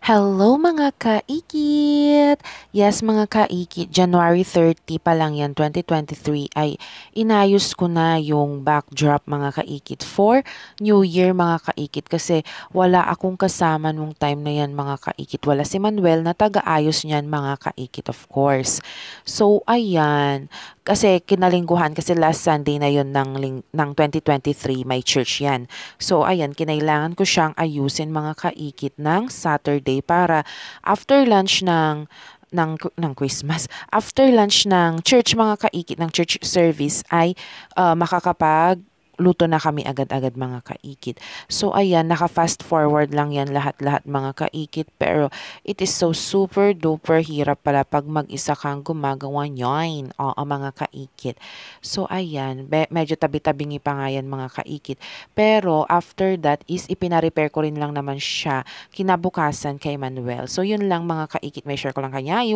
Hello mga kaikit! Yes mga kaikit, January 30 pa lang yan, 2023 ay inayos ko na yung backdrop mga kaikit for New Year mga kaikit kasi wala akong kasama nung time na yan mga kaikit. Wala si Manuel na taga-ayos niyan mga kaikit of course. So ayan, kasi kinalingguhan kasi last Sunday na yun ng 2023 may church yan. So ayan, kinailangan ko siyang ayusin mga kaikit ng Saturday para after lunch ng Christmas. After lunch ng church mga kaikit ng church service ay makakapag luto na kami agad-agad mga kaikit. So ayan, naka-fast forward lang yan lahat-lahat mga kaikit pero it is so super duper hirap pala pag mag-isa kang gumagawa niyan. Oo mga kaikit. So ayan, medyo tabi-tabingi pa nga yan mga kaikit. Pero after that is ipina-repair ko rin lang naman siya kinabukasan kay Manuel. So yun lang mga kaikit, may share ko lang kanya.